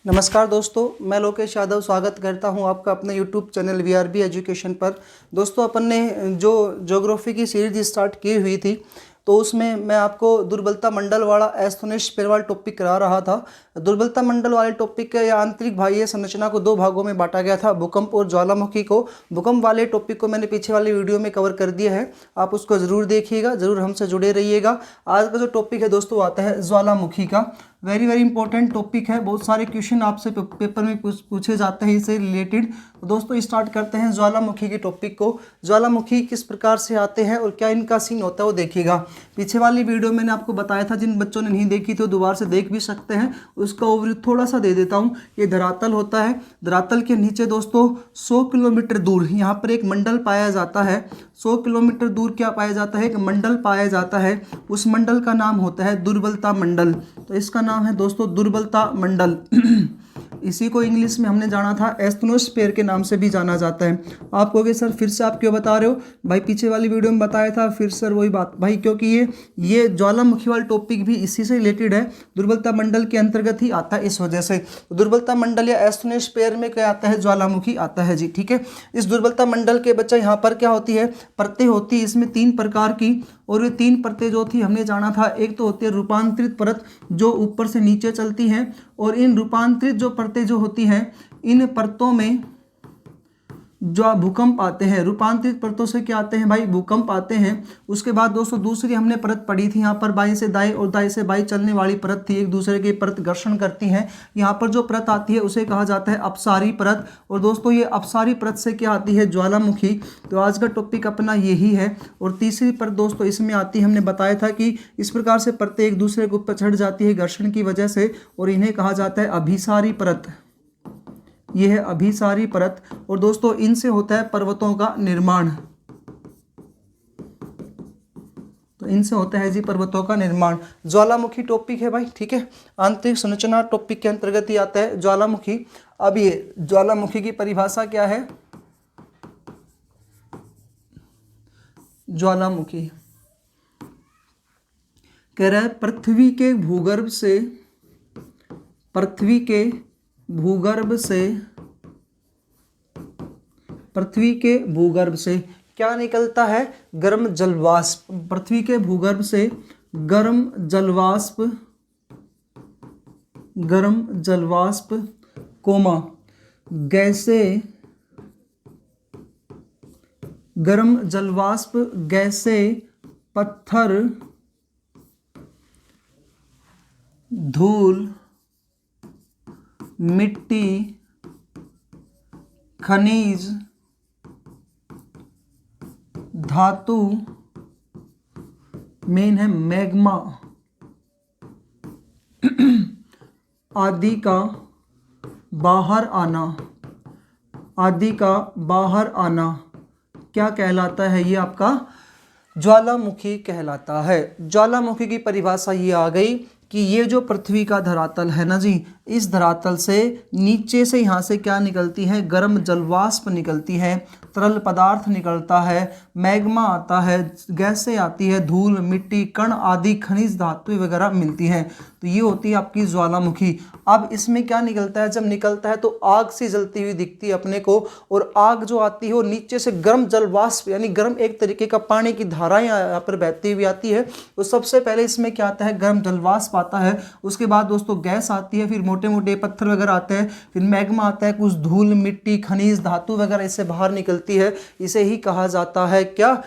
नमस्कार दोस्तों, मैं लोकेश यादव स्वागत करता हूं आपका अपने यूट्यूब चैनल वीआरबी एजुकेशन पर। दोस्तों, अपन ने जो ज्योग्राफी की सीरीज स्टार्ट की हुई थी तो उसमें मैं आपको दुर्बलता मंडल वाला एस्थोनिश पेरवाल टॉपिक करा रहा था। दुर्बलता मंडल वाले टॉपिक के या आंतरिक बाह्य संरचना को दो भागों में बांटा गया था, भूकंप और ज्वालामुखी को। भूकंप वाले टॉपिक को मैंने पीछे वाली वीडियो में कवर कर दिया है, आप उसको ज़रूर देखिएगा, ज़रूर हमसे जुड़े रहिएगा। आज का जो टॉपिक है दोस्तों आता है ज्वालामुखी का। वेरी वेरी इंपॉर्टेंट टॉपिक है, बहुत सारे क्वेश्चन आपसे पेपर में पूछे जाते हैं इससे रिलेटेड। तो दोस्तों स्टार्ट करते हैं ज्वालामुखी के टॉपिक को। ज्वालामुखी किस प्रकार से आते हैं और क्या इनका सीन होता है वो देखिएगा। पीछे वाली वीडियो मैंने आपको बताया था, जिन बच्चों ने नहीं देखी तो दोबारा से देख भी सकते हैं। उसका ओवरव्यू थोड़ा सा दे देता हूँ। ये धरातल होता है, धरातल के नीचे दोस्तों 100 किलोमीटर दूर यहाँ पर एक मंडल पाया जाता है। 100 किलोमीटर दूर क्या पाया जाता है? एक मंडल पाया जाता है। उस मंडल का नाम होता है दुर्बलता मंडल। तो इसका नाम है दोस्तों दुर्बलता मंडल। इसी को इंग्लिश में हमने जाना था एस्थनोस्फेयर के नाम से भी जाना जाता है। आप कहोगे सर फिर से आप क्यों बता रहे हो? भाई पीछे वाली वीडियो में बताया था, फिर सर वही बात भाई, क्योंकि ये ज्वालामुखी वाला टॉपिक भी इसी से रिलेटेड है, दुर्बलता मंडल के अंतर्गत ही आता है। इस वजह से दुर्बलता मंडल या एस्थनोस्फेयर में क्या आता है? ज्वालामुखी आता है जी, ठीक है। इस दुर्बलता मंडल के बच्चा यहाँ पर क्या होती है? परतें होती है इसमें 3 प्रकार की, और ये 3 परतें जो थी हमने जाना था, एक तो होती है रूपांतरित परत जो ऊपर से नीचे चलती है, और इन रूपांतरित जो परतें जो होती हैं, इन परतों में जो भूकंप आते हैं, रूपांतरित परतों से क्या आते हैं भाई? भूकंप आते हैं। उसके बाद दोस्तों दूसरी हमने परत पढ़ी थी, यहाँ पर बाएं से दाएं और दाएं से बाएं चलने वाली परत थी, एक दूसरे के परत घर्षण करती हैं। यहाँ पर जो परत आती है उसे कहा जाता है अपसारी परत, और दोस्तों ये अपसारी परत से क्या आती है? ज्वालामुखी। तो आज का टॉपिक अपना यही है। और तीसरी परत दोस्तों इसमें आती है, हमने बताया था कि इस प्रकार से परतें एक दूसरे के ऊपर चढ़ जाती है घर्षण की वजह से, और इन्हें कहा जाता है अभिसारी परत। यह है अभिसारी परत। और दोस्तों इनसे होता है पर्वतों का निर्माण। तो इनसे होता है जी पर्वतों का निर्माण। ज्वालामुखी टॉपिक है भाई, ठीक है। आंतरिक संरचना टॉपिक के अंतर्गत ही आता है ज्वालामुखी। अब ये ज्वालामुखी की परिभाषा क्या है? ज्वालामुखी कह रहा है पृथ्वी के भूगर्भ से क्या निकलता है? गर्म जलवाष्प। पृथ्वी के भूगर्भ से गर्म जलवाष्प कोमा गैसें, गर्म जलवाष्प गैसें, पत्थर, धूल, मिट्टी, खनिज, धातु, मेन है मैग्मा आदि का बाहर आना क्या कहलाता है? ये आपका ज्वालामुखी कहलाता है। ज्वालामुखी की परिभाषा ये आ गई कि ये जो पृथ्वी का धरातल है ना जी, इस धरातल से नीचे से यहाँ से क्या निकलती है? गर्म जलवाष्प निकलती है, तरल पदार्थ निकलता है, मैग्मा आता है, गैसें आती है, धूल, मिट्टी, कण आदि खनिज धातु वगैरह मिलती हैं। तो ये होती है आपकी ज्वालामुखी। अब इसमें क्या निकलता है? जब निकलता है तो आग से जलती हुई दिखती है अपने को, और आग जो आती है वो नीचे से गर्म जलवाष्प यानी गर्म एक तरीके का पानी की धाराएं यहाँ पर बहती हुई आती है। तो सबसे पहले इसमें क्या आता है? गर्म जलवाष्प आता है। उसके बाद दोस्तों गैस आती है, फिर मोटे मोटे पत्थर वगैरह आते हैं, फिर मैग्मा आता है, कुछ धूल, मिट्टी, खनिज धातु वगैरह इससे बाहर निकलती है। इसे ही कहा जाता है क्या?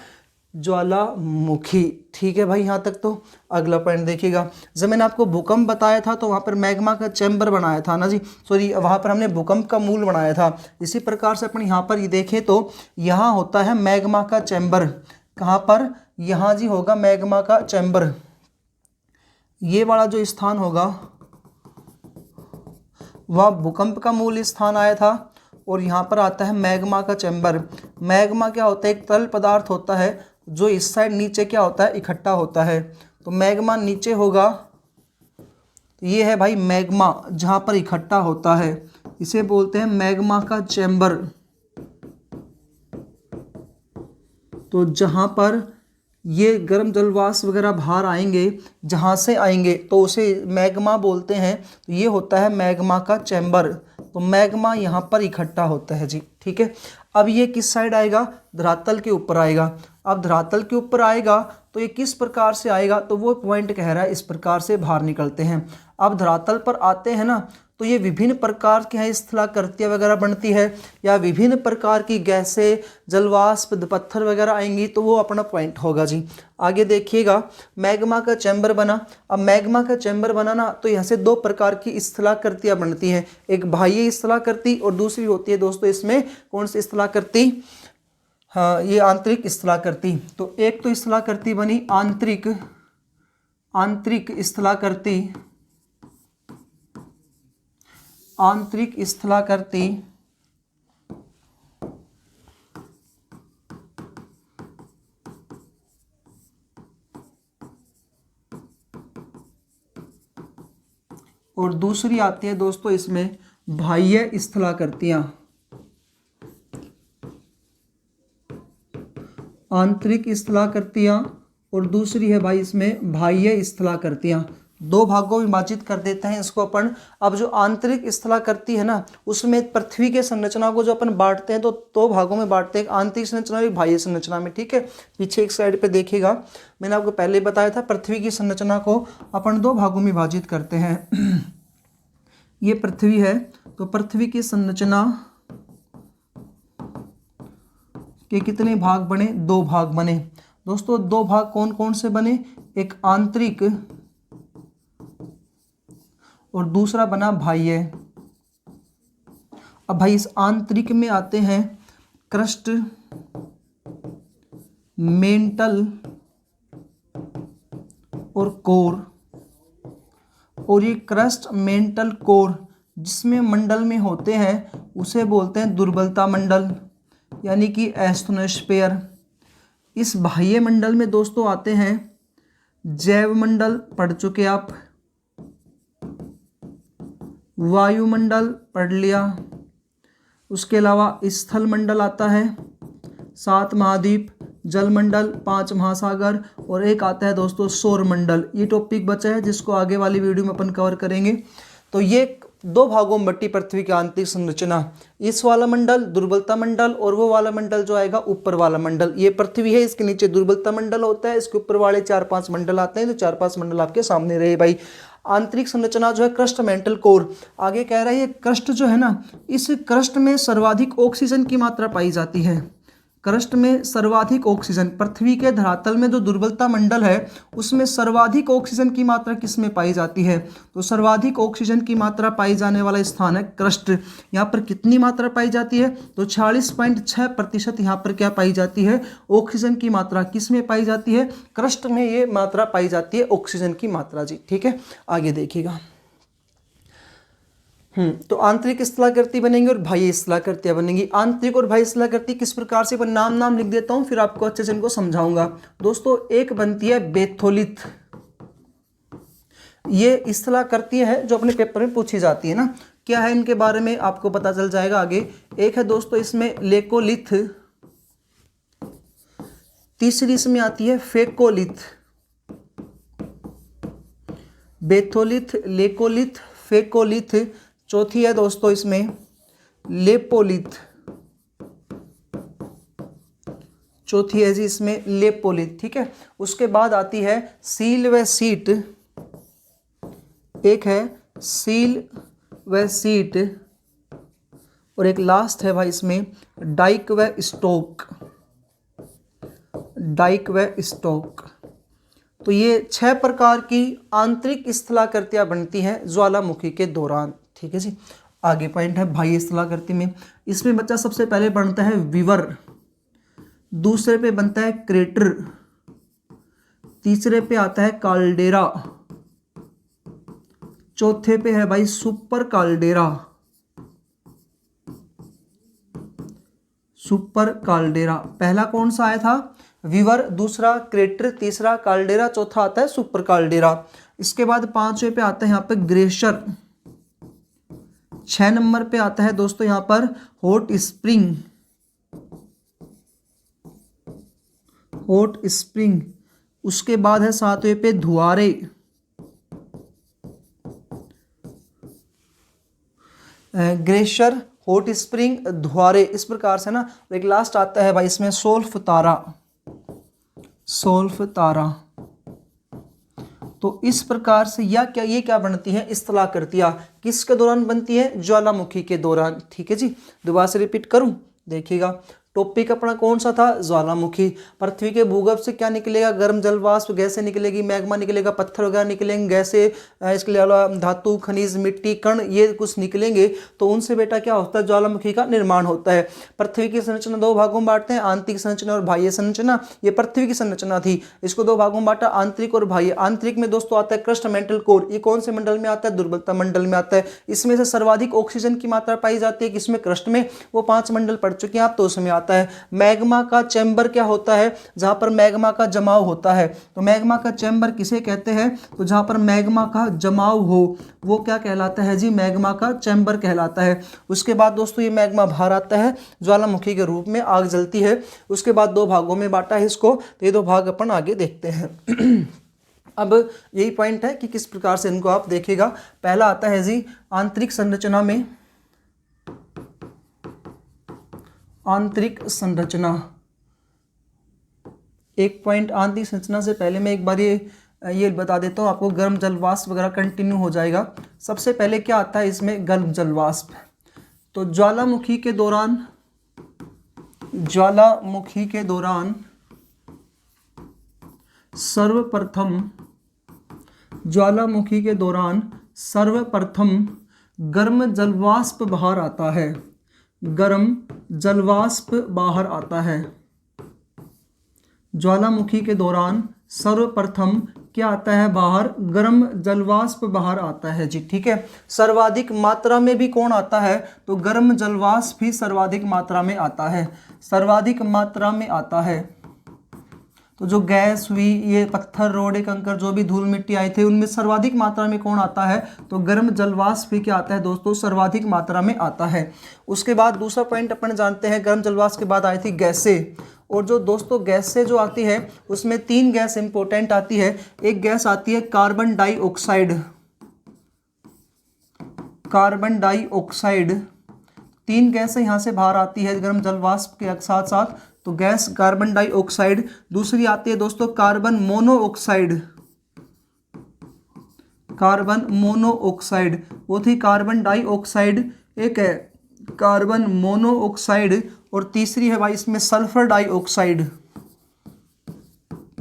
ज्वालामुखी। ठीक है भाई, यहाँ तक तो। अगला पॉइंट देखिएगा। जब मैंने आपको भूकंप बताया था तो वहाँ पर मैग्मा का चैम्बर बनाया था ना जी, सॉरी, वहाँ पर हमने भूकंप का मूल बनाया था। इसी प्रकार से अपन यहाँ पर ये देखें तो यहाँ होता है मैग्मा का चैम्बर। कहाँ पर? यहाँ जी होगा मैग्मा का चैम्बर। ये वाला जो स्थान होगा वह भूकंप का मूल स्थान आया था, और यहाँ पर आता है मैग्मा का चैम्बर। मैग्मा क्या होता है? एक तरल पदार्थ होता है जो इस साइड नीचे क्या होता है? इकट्ठा होता है। तो मैग्मा नीचे होगा, ये है भाई मैग्मा जहाँ पर इकट्ठा होता है, इसे बोलते हैं मैग्मा का चैम्बर। तो जहाँ पर ये गर्म जलवाष्प वगैरह बाहर आएंगे, जहाँ से आएंगे तो उसे मैग्मा बोलते हैं। तो ये होता है मैग्मा का चैम्बर। तो मैग्मा यहाँ पर इकट्ठा होता है जी, ठीक है। अब ये किस साइड आएगा, धरातल के ऊपर आएगा। अब धरातल के ऊपर आएगा तो ये किस प्रकार से आएगा, तो वो पॉइंट कह रहा है इस प्रकार से बाहर निकलते हैं। अब धरातल पर आते हैं ना, तो ये विभिन्न प्रकार के हैं स्थलाकृतियाँ वगैरह बनती है, या विभिन्न प्रकार की गैसें, जलवाष्प, पत्थर वगैरह आएंगी, तो वो अपना पॉइंट होगा जी। आगे देखिएगा, मैग्मा का चैम्बर बना। अब मैग्मा का चैम्बर बना ना, तो यहाँ से दो प्रकार की स्थलाकृतियाँ बनती हैं, एक बाह्य स्थलाकृति और दूसरी होती है दोस्तों इसमें कौन सी स्थलाकृति, हाँ ये आंतरिक स्थलाकृति। तो एक तो स्थलाकृति बनी आंतरिक स्थलाकृति, आंतरिक स्थलाकृति। और दूसरी आती है दोस्तों इसमें बाह्य स्थलाकृतियां। आंतरिक स्थलाकृतियां और दूसरी है भाई इसमें बाह्य स्थलाकृतियां। दो भागों में विभाजित कर देते हैं इसको अपन। अब जो आंतरिक स्थलाकृति है ना, उसमें पृथ्वी के संरचना को जो अपन बांटते हैं तो दो भागों में बांटते हैं, एक आंतरिक संरचना और एक बाह्य संरचना में, ठीक है। पीछे एक साइड पे देखिएगा, मैंने आपको पहले ही बताया था पृथ्वी की संरचना को अपन दो भागों में विभाजित करते हैं। ये पृथ्वी है, तो पृथ्वी की संरचना के कितने भाग बने, दो भाग बने दोस्तों। दो भाग कौन कौन से बने, एक आंतरिक और दूसरा बना बाह्य। अब भाई इस आंतरिक में आते हैं क्रस्ट, मेंटल और कोर। और ये क्रस्ट, मेंटल, कोर जिसमें मंडल में होते हैं उसे बोलते हैं दुर्बलता मंडल, यानी कि एस्थनोस्फीयर। इस बाह्य मंडल में दोस्तों आते हैं जैव मंडल, पढ़ चुके आप, वायुमंडल पढ़ लिया, उसके अलावा स्थल मंडल आता है, 7 महाद्वीप, जलमंडल, 5 महासागर, और एक आता है दोस्तों सौर मंडल। ये टॉपिक बचा है जिसको आगे वाली वीडियो में अपन कवर करेंगे। तो ये दो भागों में बटी पृथ्वी की आंतरिक संरचना, इस वाला मंडल दुर्बलता मंडल और वो वाला मंडल जो आएगा ऊपर वाला मंडल। ये पृथ्वी है, इसके नीचे दुर्बलता मंडल होता है, इसके ऊपर वाले 4-5 मंडल आते हैं। तो 4-5 मंडल आपके सामने रहे भाई। आंतरिक संरचना जो है क्रस्ट, मेंटल, कोर। आगे कह रहा है ये क्रस्ट जो है ना, इस क्रस्ट में सर्वाधिक ऑक्सीजन की मात्रा पाई जाती है। क्रस्ट में सर्वाधिक ऑक्सीजन, पृथ्वी के धरातल में जो दुर्बलता मंडल है उसमें सर्वाधिक ऑक्सीजन की मात्रा किस में पाई जाती है, तो सर्वाधिक ऑक्सीजन की मात्रा पाई जाने वाला स्थान है क्रस्ट। यहाँ पर कितनी मात्रा पाई जाती है, तो 46.6% यहाँ पर क्या पाई जाती है, ऑक्सीजन की मात्रा। किस में पाई जाती है, क्रस्ट में ये मात्रा पाई जाती है ऑक्सीजन की मात्रा जी, ठीक है। आगे देखिएगा, तो आंतरिक स्थलाकृति बनेंगी और बाह्य स्थलाकृतियां बनेंगी। आंतरिक और बाह्य स्थलाकृति किस प्रकार से, नाम लिख देता हूं फिर आपको अच्छे से इनको समझाऊंगा दोस्तों। एक बनती है बेथोलिथ, ये स्थलाकृति है जो अपने पेपर में पूछी जाती है ना, क्या है इनके बारे में आपको पता चल जाएगा आगे। एक है दोस्तों इसमें लेकोलिथ, तीसरी इसमें आती है फेकोलिथ। बेथोलिथ, लेकोलिथ, फेकोलिथ। चौथी है दोस्तों इसमें लेपोलिथ, चौथी है जी इसमें लेपोलिथ, ठीक है। उसके बाद आती है सील व सीट, एक है सील व सीट, और एक लास्ट है भाई इसमें डाइक व स्टोक, डाइक व स्टोक। तो ये 6 प्रकार की आंतरिक स्थलाकृतियां बनती हैं ज्वालामुखी के दौरान, ठीक है जी। आगे पॉइंट है बाह्य स्थलाकृति में, इसमें बच्चा सबसे पहले बनता है विवर, दूसरे पे बनता है क्रेटर, तीसरे पे आता है काल्डेरा, चौथे पे है भाई सुपर काल्डेरा, सुपर काल्डेरा। पहला कौन सा आया था, विवर, दूसरा क्रेटर, तीसरा काल्डेरा, चौथा आता है सुपर काल्डेरा। इसके बाद 5वें पे आता है यहाँ पे ग्लेशियर, 6 नंबर पे आता है दोस्तों यहाँ पर हॉट स्प्रिंग, हॉट स्प्रिंग, उसके बाद है सातवें पे Dhuare, glacier, hot spring, Dhuare, इस प्रकार से ना। एक लास्ट आता है भाई इसमें सोल्फ तारा, सोल्फ तारा। तो इस प्रकार से ये क्या बनती है, इस्तला करतिया किसके दौरान बनती है, ज्वालामुखी के दौरान। ठीक है जी, दोबारा से रिपीट करूं, देखिएगा। टॉपिक अपना कौन सा था, ज्वालामुखी। पृथ्वी के भूगर्भ से क्या निकलेगा, गर्म जल वाष्प गैसें निकलेगी, मैग्मा निकलेगा, पत्थर वगैरह निकलेंगे, गैसें, इसके अलावा धातु, खनिज, मिट्टी, कण, ये कुछ निकलेंगे। तो उनसे बेटा क्या होता है, ज्वालामुखी का निर्माण होता है। पृथ्वी की संरचना दो भागों में बांटते हैं, आंतरिक संरचना और बाह्य संरचना। ये पृथ्वी की संरचना थी, इसको दो भागों में बांटा, आंतरिक और बाह्य। आंतरिक में दोस्तों आता है क्रस्ट मेंटल कोर, ये कौन से मंडल में आता है, दुर्बलता मंडल में आता है। इसमें से सर्वाधिक ऑक्सीजन की मात्रा पाई जाती है, किसमें, क्रस्ट में। वो 5 मंडल पढ़ चुके हैं आप, तो उसमें आता है। मैग्मा का चैम्बर क्या होता है, जहां पर मैग्मा का जमाव होता है। तो मैग्मा का चैम्बर किसे कहते हैं, तो जहां पर मैग्मा का जमाव हो वो क्या कहलाता है जी, मैग्मा का चैम्बर कहलाता है। उसके बाद दोस्तों ये मैग्मा बाहर आता है, ज्वालामुखी के रूप में आग जलती है। उसके बाद 2 भागों में बांटा है इसको, तो ये 2 भाग अपन आगे देखते हैं। अब यही पॉइंट है कि किस प्रकार से इनको आप देखिएगा। पहला आता है जी आंतरिक संरचना में, आंतरिक संरचना। एक पॉइंट आंतरिक संरचना से पहले मैं एक बार ये बता देता हूँ आपको, गर्म जल वाष्प वगैरह कंटिन्यू हो जाएगा। सबसे पहले क्या आता है इसमें, गर्म जल वाष्प। तो ज्वालामुखी के दौरान, ज्वालामुखी के दौरान सर्वप्रथम, ज्वालामुखी के दौरान सर्वप्रथम गर्म जलवाष्प बाहर आता है, गर्म जलवाष्प बाहर आता है। ज्वालामुखी के दौरान सर्वप्रथम क्या आता है बाहर, गर्म जलवाष्प बाहर आता है जी। ठीक है, सर्वाधिक मात्रा में भी कौन आता है, तो गर्म जलवाष्प भी सर्वाधिक मात्रा में आता है, सर्वाधिक मात्रा में आता है। तो जो गैस हुई, ये पत्थर, रोड़े, कंकर, जो भी धूल मिट्टी आए थे, उनमें सर्वाधिक मात्रा में कौन आता है, तो गर्म जलवाष्प भी क्या आता है दोस्तों, सर्वाधिक मात्रा में आता है। उसके बाद दूसरा पॉइंट अपन जानते हैं, गर्म जलवाष्प के बाद आई थी गैसें। और जो दोस्तों गैसें जो आती है उसमें 3 गैस इंपॉर्टेंट आती है। एक गैस आती है कार्बन डाइऑक्साइड, कार्बन डाइऑक्साइड। 3 गैसें यहाँ से बाहर आती है गर्म जलवाष्प के साथ साथ, तो गैस कार्बन डाइऑक्साइड। दूसरी आती है दोस्तों कार्बन मोनोऑक्साइड, कार्बन मोनोऑक्साइड, वो थी कार्बन डाइऑक्साइड। एक है कार्बन मोनोऑक्साइड और तीसरी है भाई इसमें सल्फर डाइऑक्साइड।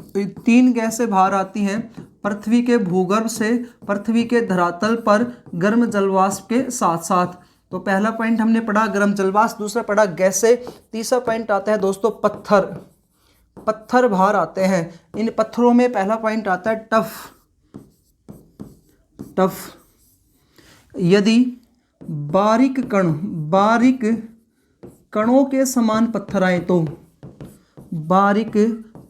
तो 3 गैसें बाहर आती हैं पृथ्वी के भूगर्भ से, पृथ्वी के धरातल पर गर्म जलवाष्प के साथ साथ। तो पहला पॉइंट हमने पढ़ा गर्म जलवाष्प, दूसरा पढ़ा गैसें, तीसरा पॉइंट आता है दोस्तों पत्थर, पत्थर बाहर आते हैं। इन पत्थरों में पहला पॉइंट आता है टफ, टफ। यदि बारीक कण, बारीक कणों के समान पत्थर आए तो, बारीक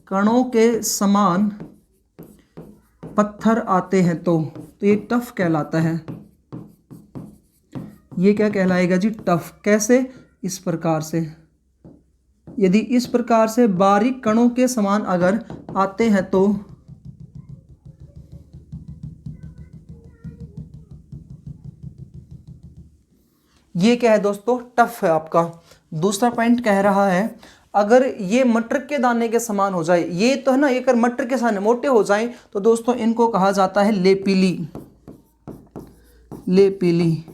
कणों के समान पत्थर आते हैं तो ये टफ कहलाता है। ये क्या कहलाएगा जी, टफ। कैसे, इस प्रकार से, यदि इस प्रकार से बारीक कणों के समान अगर आते हैं तो ये क्या है दोस्तों, टफ है आपका। दूसरा पॉइंट कह रहा है अगर ये मटर के दाने के समान हो जाए, ये तो है ना, ये अगर मटर के समान मोटे हो जाएं तो दोस्तों इनको कहा जाता है लेपिली, लेपिली।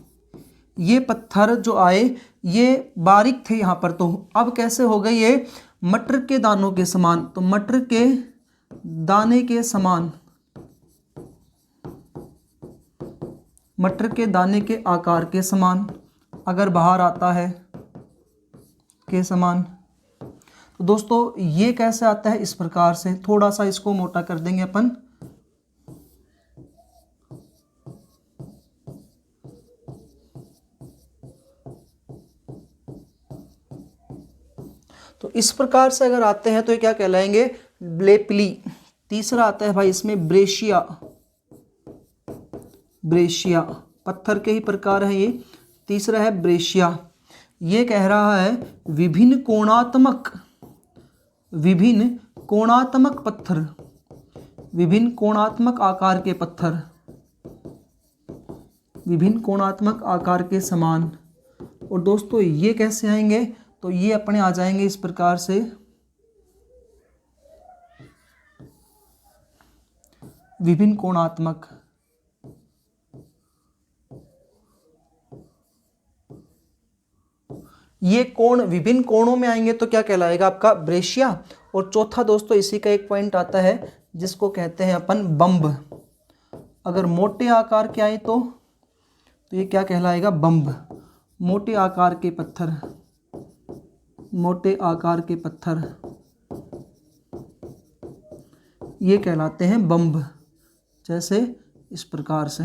ये पत्थर जो आए ये बारीक थे यहाँ पर, तो अब कैसे हो गए ये मटर के दानों के समान। तो मटर के दाने के समान, मटर के दाने के आकार के समान अगर बाहर आता है, के समान। तो दोस्तों ये कैसे आता है, इस प्रकार से। थोड़ा सा इसको मोटा कर देंगे अपन। तो इस प्रकार से अगर आते हैं तो ये क्या कहलाएंगे, लेपिली। तीसरा आता है भाई इसमें ब्रेशिया, ब्रेशिया, पत्थर के ही प्रकार है ये। तीसरा है ब्रेशिया। ये कह रहा है विभिन्न कोणात्मक, विभिन्न कोणात्मक पत्थर, विभिन्न कोणात्मक आकार के पत्थर, विभिन्न कोणात्मक आकार के समान। और दोस्तों ये कैसे आएंगे, तो ये अपने आ जाएंगे इस प्रकार से, विभिन्न कोणात्मक। ये कोण विभिन्न कोणों में आएंगे तो क्या कहलाएगा आपका ब्रेशिया। और चौथा दोस्तों इसी का एक पॉइंट आता है जिसको कहते हैं अपन बम्ब। अगर मोटे आकार के आए तो ये क्या कहलाएगा, बम्ब। मोटे आकार के पत्थर, मोटे आकार के पत्थर ये कहलाते हैं बम्ब। जैसे इस प्रकार से।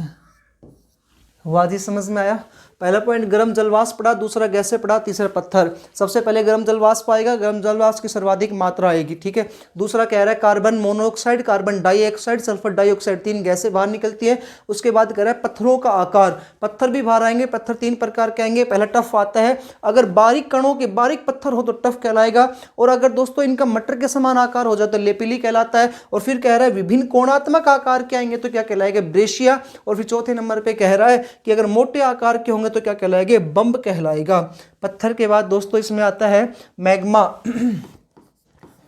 वादी समझ में आया। पहला पॉइंट गर्म जलवाष्प पड़ा, दूसरा गैसें पड़ा, तीसरा पत्थर। सबसे पहले गर्म जलवाष्प आएगा, गर्म जलवाष्प की सर्वाधिक मात्रा आएगी, ठीक है। दूसरा कह रहा है carbon monoxide, carbon dioxide, sulphur dioxide, 3 गैसें बाहर निकलती है। उसके बाद कह रहा है पत्थरों का आकार, पत्थर भी बाहर आएंगे। पत्थर 3 प्रकार के आएंगे। पहला टफ आता है, अगर बारीक कणों के बारीक पत्थर हो तो टफ कहलाएगा, और अगर दोस्तों इनका मटर के समान आकार हो जाए तो लेपिली कहलाता है। और फिर कह रहा है विभिन्न कोणात्मक आकार के आएंगे तो क्या कहलाएगा, ब्रेशिया। और फिर चौथे नंबर पे कह रहा है कि अगर मोटे आकार के होंगे तो क्या कहलाएंगे, बम्ब कहलाएगा। पत्थर के बाद दोस्तों इसमें आता है मैग्मा।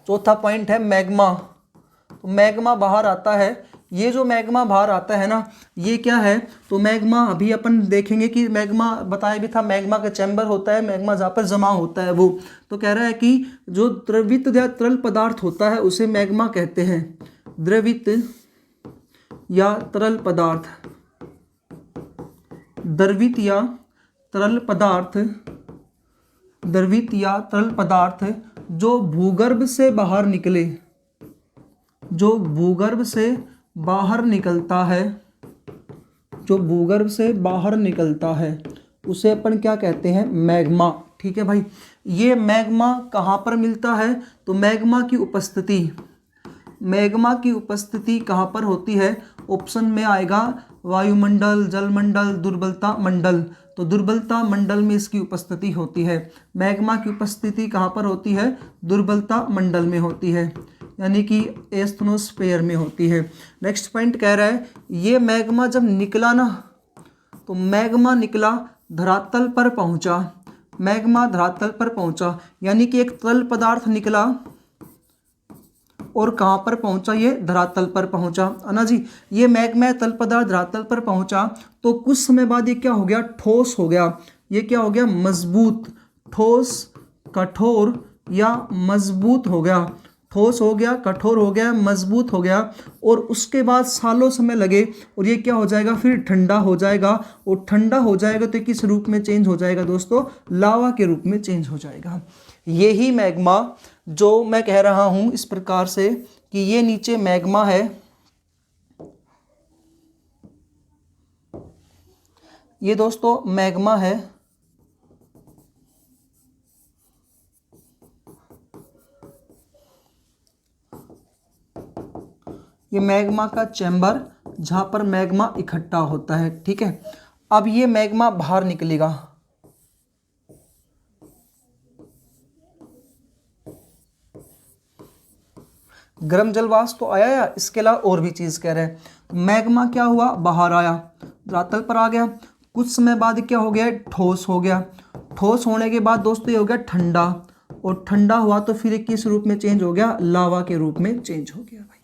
चौथा पॉइंट है मैग्मा। तो मैग्मा बाहर आता है। ये जो मैग्मा बाहर आता है ना, ये क्या है, तो मैग्मा अभी अपन देखेंगे कि मैग्मा बताया भी था, मैग्मा का चैम्बर होता है, मैग्मा जहाँ पर जमा होता है वो। तो कह रहा है कि जो द्रवित या तरल पदार्थ होता है उसे मैग्मा कहते हैं। द्रवित या तरल पदार्थ, द्रवित या तरल पदार्थ, द्रवित या तरल पदार्थ जो भूगर्भ से बाहर निकले, जो भूगर्भ से बाहर निकलता है, जो भूगर्भ से बाहर निकलता है उसे अपन क्या कहते हैं, मैग्मा। ठीक है भाई। ये मैग्मा कहाँ पर मिलता है, तो मैग्मा की उपस्थिति, मैग्मा की उपस्थिति कहाँ पर होती है, ऑप्शन में आएगा वायुमंडल, जलमंडल, दुर्बलता मंडल। तो दुर्बलता मंडल में इसकी उपस्थिति होती है। मैग्मा की उपस्थिति कहाँ पर होती है, दुर्बलता मंडल में होती है, यानी कि एस्थनोस्फेयर में होती है। नेक्स्ट पॉइंट कह रहा है ये मैग्मा जब निकला ना, तो मैग्मा निकला धरातल पर पहुंचा, मैग्मा धरातल पर पहुंचा, यानी कि एक तरल पदार्थ निकला और कहाँ पर पहुंचा, ये धरातल पर पहुंचा, है ना जी। ये मैग्मा तल पदार्थ धरातल पर पहुंचा तो कुछ समय बाद ये क्या हो गया, ठोस हो गया। ये क्या हो गया, मजबूत, ठोस, कठोर या मजबूत हो गया। ठोस हो गया, कठोर हो गया, मजबूत हो गया। और उसके बाद सालों समय लगे और ये क्या हो जाएगा, फिर ठंडा हो जाएगा। और ठंडा हो जाएगा तो किस रूप में चेंज हो जाएगा दोस्तों, लावा के रूप में चेंज हो जाएगा। यही मैग्मा जो मैं कह रहा हूं इस प्रकार से कि ये नीचे मैग्मा है, ये दोस्तों मैग्मा है। ये मैग्मा का चैम्बर जहां पर मैग्मा इकट्ठा होता है। ठीक है। अब ये मैग्मा बाहर निकलेगा, गर्म जलवाष्प तो आया या इसके अलावा और भी चीज कह रहे हैं। मैग्मा क्या हुआ, बाहर आया, धरातल पर आ गया। कुछ समय बाद क्या हो गया, ठोस हो गया। ठोस होने के बाद दोस्तों ये हो गया ठंडा, और ठंडा हुआ तो फिर किस रूप में चेंज हो गया, लावा के रूप में चेंज हो गया भाई।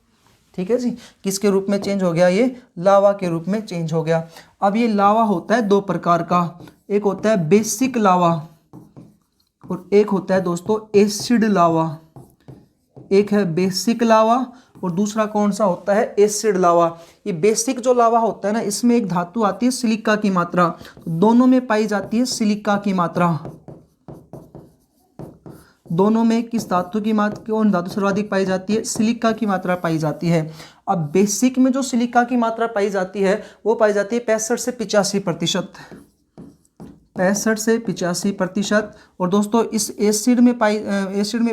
ठीक है जी। किसके रूप में चेंज हो गया, ये लावा के रूप में चेंज हो गया। अब ये लावा होता है 2 प्रकार का, एक होता है बेसिक लावा और एक होता है दोस्तों एसिड लावा। एक है बेसिक लावा और दूसरा कौन सा होता है, एसिड लावा। ये बेसिक जो लावा होता है ना, इसमें एक धातु आती है सिलिका की मात्रा, तो दोनों में पाई जाती है सिलिका की मात्रा। दोनों में किस धातु की मात्रा, कौन धातु सर्वाधिक पाई जाती है, सिलिका की मात्रा पाई जाती है। अब बेसिक में जो सिलिका की मात्रा पाई जाती है वो पाई जाती है 65 से 85%, 65 से 85%। और दोस्तों इस एसिड में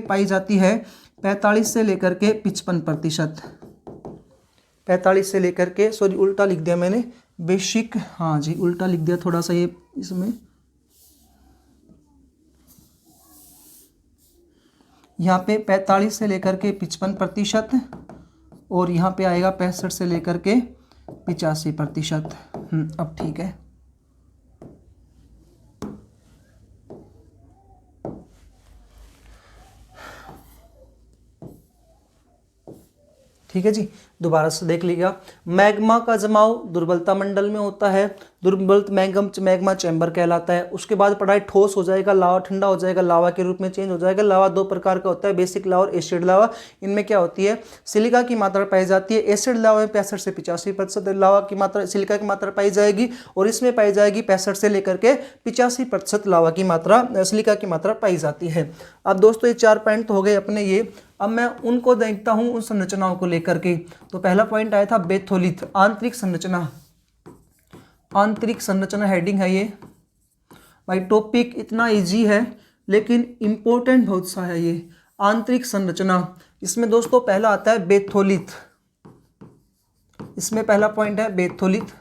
पाई जाती है 45 से लेकर के 55%। 45 से लेकर के, सॉरी उल्टा लिख दिया मैंने, बेसिक, हाँ जी उल्टा लिख दिया थोड़ा सा ये इसमें। यहाँ पे 45 से लेकर के 55%, और यहाँ पे आएगा 65 से लेकर के 85%। अब ठीक है। ठीक है जी, दोबारा से देख लीजिएगा। मैग्मा का जमाव दुर्बलता मंडल में होता है, दुर्बल मैग्मा चैम्बर कहलाता है। उसके बाद पढ़ा है ठोस हो जाएगा, लावा ठंडा हो जाएगा, लावा के रूप में चेंज हो जाएगा। लावा दो प्रकार का होता है, बेसिक लावा और एसिड लावा। इनमें क्या होती है, सिलिका की मात्रा पाई जाती है। एसिड लावा में 65 से 85% लावा की मात्रा, सिलिका की मात्रा पाई जाएगी, और इसमें पाई जाएगी 65 से लेकर के 85% लावा की मात्रा, सिलिका की मात्रा पाई जाती है। अब दोस्तों ये 4 पॉइंट तो हो गए अपने ये। अब मैं उनको देखता हूं उन संरचनाओं को लेकर के। तो पहला पॉइंट आया था बेथोलिथ, आंतरिक संरचना। आंतरिक संरचना हेडिंग है ये। भाई टॉपिक इतना इजी है लेकिन इंपॉर्टेंट बहुत सा है ये। आंतरिक संरचना, इसमें दोस्तों पहला आता है बेथोलिथ। इसमें पहला पॉइंट है बेथोलिथ।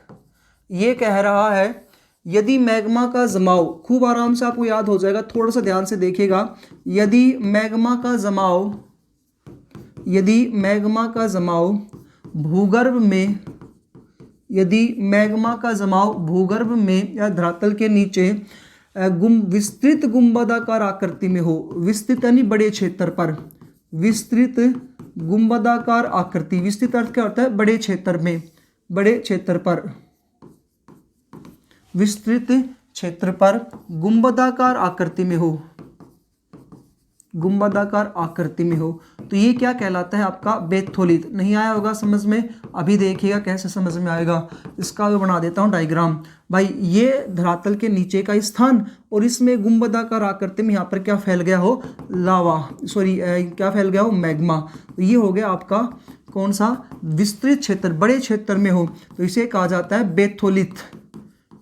ये कह रहा है यदि मैग्मा का जमाव, खूब आराम से आपको याद हो जाएगा, थोड़ा सा ध्यान से देखिएगा। यदि मैग्मा का जमाव भूगर्भ में, यदि मैग्मा का जमाव भूगर्भ में या धरातल के नीचे विस्तृत गुंबदाकार आकृति में हो, विस्तृत यानी बड़े क्षेत्र पर, विस्तृत गुंबदाकार आकृति, विस्तृत अर्थ क्या होता है, बड़े क्षेत्र में, बड़े क्षेत्र पर, विस्तृत क्षेत्र पर गुंबदाकार आकृति में हो, गुंबदाकार आकृति में हो, तो ये क्या कहलाता है आपका बेथोलिथ। नहीं आया होगा समझ में, अभी देखिएगा कैसे समझ में आएगा। इसका भी बना देता हूँ डायग्राम। भाई ये धरातल के नीचे का स्थान, और इसमें गुंबदाकार आकृति में यहाँ पर क्या फैल गया हो, लावा, सॉरी क्या फैल गया हो, मैग्मा। तो ये हो गया आपका कौन सा, विस्तृत क्षेत्र, बड़े क्षेत्र में हो, तो इसे कहा जाता है बेथोलिथ।